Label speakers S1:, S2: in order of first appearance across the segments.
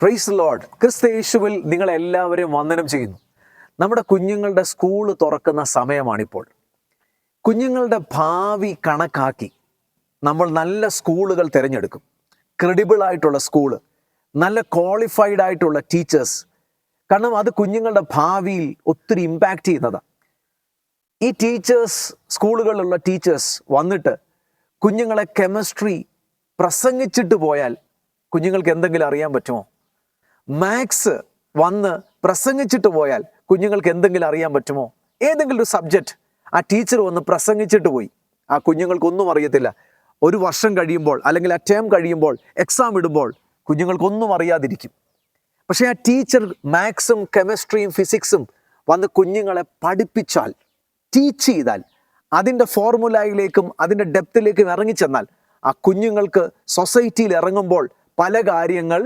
S1: Praise Lord. ക്രിസ്തു യേശുവിൽ നിങ്ങളെല്ലാവരെയും വന്ദനം ചെയ്യുന്നു. നമ്മുടെ കുഞ്ഞുങ്ങളുടെ സ്കൂൾ തുറക്കുന്ന സമയമാണിപ്പോൾ. കുഞ്ഞുങ്ങളുടെ ഭാവി കണക്കാക്കി നമ്മൾ നല്ല സ്കൂളുകൾ തിരഞ്ഞെടുക്കും. ക്രെഡിബിൾ ആയിട്ടുള്ള സ്കൂള്, നല്ല ക്വാളിഫൈഡ് ആയിട്ടുള്ള ടീച്ചേഴ്സ്. കാരണം അത് കുഞ്ഞുങ്ങളുടെ ഭാവിയിൽ ഒത്തിരി ഇമ്പാക്റ്റ് ചെയ്യുന്നതാണ്. ഈ ടീച്ചേഴ്സ്, സ്കൂളുകളിലുള്ള ടീച്ചേഴ്സ് വന്നിട്ട് കുഞ്ഞുങ്ങളെ കെമിസ്ട്രി പ്രസംഗിച്ചിട്ട് പോയാൽ കുഞ്ഞുങ്ങൾക്ക് എന്തെങ്കിലും അറിയാൻ പറ്റുമോ? മാത്സ് വന്ന് പ്രസംഗിച്ചിട്ട് പോയാൽ കുഞ്ഞുങ്ങൾക്ക് എന്തെങ്കിലും അറിയാൻ പറ്റുമോ? ഏതെങ്കിലും ഒരു സബ്ജക്റ്റ് ആ ടീച്ചർ വന്ന് പ്രസംഗിച്ചിട്ട് പോയി, ആ കുഞ്ഞുങ്ങൾക്കൊന്നും അറിയത്തില്ല. ഒരു വർഷം കഴിയുമ്പോൾ അല്ലെങ്കിൽ ആ ടേം കഴിയുമ്പോൾ എക്സാം ഇടുമ്പോൾ കുഞ്ഞുങ്ങൾക്കൊന്നും അറിയാതിരിക്കും. പക്ഷേ ആ ടീച്ചർ മാത്സും കെമിസ്ട്രിയും ഫിസിക്സും വന്ന് കുഞ്ഞുങ്ങളെ പഠിപ്പിച്ചാൽ, ടീച്ച് ചെയ്താൽ, അതിൻ്റെ ഫോർമുലയിലേക്കും അതിൻ്റെ ഡെപ്തിലേക്കും ഇറങ്ങിച്ചെന്നാൽ ആ കുഞ്ഞുങ്ങൾക്ക് സൊസൈറ്റിയിൽ ഇറങ്ങുമ്പോൾ പല കാര്യങ്ങൾ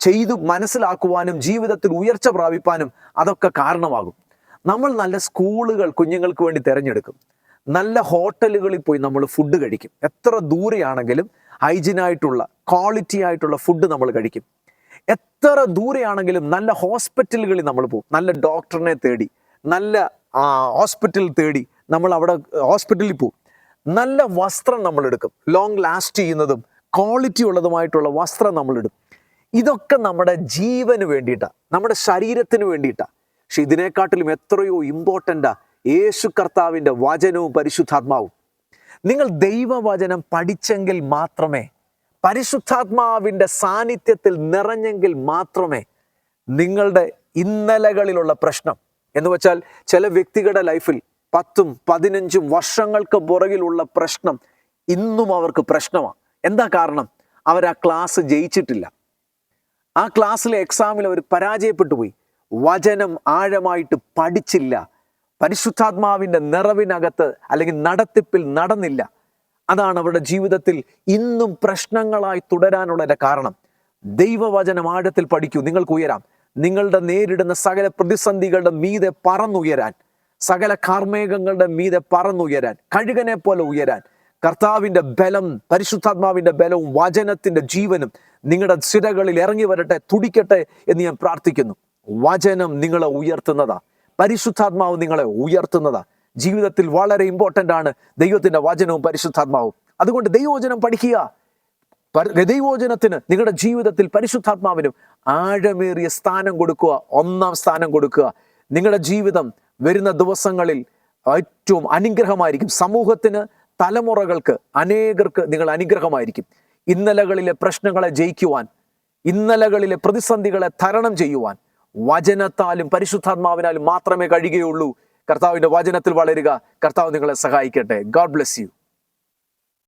S1: ചെയ്തു മനസ്സിലാക്കുവാനും ജീവിതത്തിൽ ഉയർച്ച പ്രാപിപ്പാനും അതൊക്കെ കാരണമാകും. നമ്മൾ നല്ല സ്കൂളുകൾ കുഞ്ഞുങ്ങൾക്ക് വേണ്ടി തിരഞ്ഞെടുക്കും. നല്ല ഹോട്ടലുകളിൽ പോയി നമ്മൾ ഫുഡ് കഴിക്കും. എത്ര ദൂരെയാണെങ്കിലും ഹൈജീനായിട്ടുള്ള ക്വാളിറ്റി ആയിട്ടുള്ള ഫുഡ് നമ്മൾ കഴിക്കും. എത്ര ദൂരെയാണെങ്കിലും നല്ല ഹോസ്പിറ്റലുകളിൽ നമ്മൾ പോകും. നല്ല ഡോക്ടറിനെ തേടി, നല്ല ഹോസ്പിറ്റൽ തേടി നമ്മൾ അവിടെ ഹോസ്പിറ്റലിൽ പോകും. നല്ല വസ്ത്രം നമ്മൾ എടുക്കും. ലോങ് ലാസ്റ്റ് ചെയ്യുന്നതും ക്വാളിറ്റി ഉള്ളതുമായിട്ടുള്ള വസ്ത്രം നമ്മളിടും. ഇതൊക്കെ നമ്മുടെ ജീവന് വേണ്ടിയിട്ടാണ്, നമ്മുടെ ശരീരത്തിന് വേണ്ടിയിട്ടാണ്. പക്ഷെ ഇതിനെക്കാട്ടിലും എത്രയോ ഇമ്പോർട്ടൻ്റാ യേശു കർത്താവിൻ്റെ വചനവും പരിശുദ്ധാത്മാവും. നിങ്ങൾ ദൈവവചനം പഠിച്ചെങ്കിൽ മാത്രമേ, പരിശുദ്ധാത്മാവിൻ്റെ സാന്നിധ്യത്തിൽ നിറഞ്ഞെങ്കിൽ മാത്രമേ നിങ്ങളുടെ ഇന്നലകളിലുള്ള പ്രശ്നം എന്ന് വെച്ചാൽ ചില വ്യക്തികളുടെ ലൈഫിൽ 10-15 വർഷങ്ങൾക്ക് പുറകിലുള്ള പ്രശ്നം ഇന്നും അവർക്ക് പ്രശ്നമാണ്. എന്താ കാരണം? അവർ ആ ക്ലാസ് ജയിച്ചിട്ടില്ല. ആ ക്ലാസ്സിലെ എക്സാമിൽ അവർ പരാജയപ്പെട്ടു പോയി. വചനം ആഴമായിട്ട് പഠിച്ചില്ല. പരിശുദ്ധാത്മാവിൻ്റെ നിറവിനകത്ത് അല്ലെങ്കിൽ നടത്തിപ്പിൽ നടന്നില്ല. അതാണ് അവരുടെ ജീവിതത്തിൽ ഇന്നും പ്രശ്നങ്ങളായി തുടരാനുള്ള കാരണം. ദൈവവചനം ആഴത്തിൽ പഠിക്കൂ, നിങ്ങൾക്ക് ഉയരാം. നിങ്ങളുടെ നേരിടുന്ന സകല പ്രതിസന്ധികളുടെ മീതെ പറന്നുയരാൻ, സകല കാർമേഘങ്ങളുടെ മീതെ പറന്നുയരാൻ, കഴുകനെ പോലെ ഉയരാൻ കർത്താവിൻ്റെ ബലം, പരിശുദ്ധാത്മാവിൻ്റെ ബലവും വചനത്തിൻ്റെ ജീവനും നിങ്ങളുടെ സിരകളിൽ ഇറങ്ങി വരട്ടെ, തുടിക്കട്ടെ എന്ന് ഞാൻ പ്രാർത്ഥിക്കുന്നു. വചനം നിങ്ങളെ ഉയർത്തുന്നതാ, പരിശുദ്ധാത്മാവ് നിങ്ങളെ ഉയർത്തുന്നതാ. ജീവിതത്തിൽ വളരെ ഇമ്പോർട്ടൻ്റ് ആണ് ദൈവത്തിൻ്റെ വചനവും പരിശുദ്ധാത്മാവും. അതുകൊണ്ട് ദൈവവചനം പഠിക്കുക. ദൈവവചനത്തിന് നിങ്ങളുടെ ജീവിതത്തിൽ പരിശുദ്ധാത്മാവിനും ആഴമേറിയ സ്ഥാനം കൊടുക്കുക, ഒന്നാം സ്ഥാനം കൊടുക്കുക. നിങ്ങളുടെ ജീവിതം വരുന്ന ദിവസങ്ങളിൽ ഏറ്റവും അനുഗ്രഹമായിരിക്കും. സമൂഹത്തിന്, തലമുറകൾക്ക്, അനേകർക്ക് നിങ്ങൾ അനുഗ്രഹമായിരിക്കും. ഇന്നലകളിലെ പ്രശ്നങ്ങളെ ജയിക്കുവാൻ, ഇന്നലകളിലെ പ്രതിസന്ധികളെ തരണം ചെയ്യുവാൻ വചനത്താലും പരിശുദ്ധാത്മാവിനാലും മാത്രമേ കഴിയുകയുള്ളൂ. കർത്താവിൻ്റെ വചനത്തിൽ വളരുക. കർത്താവ് നിങ്ങളെ സഹായിക്കട്ടെ. God bless you.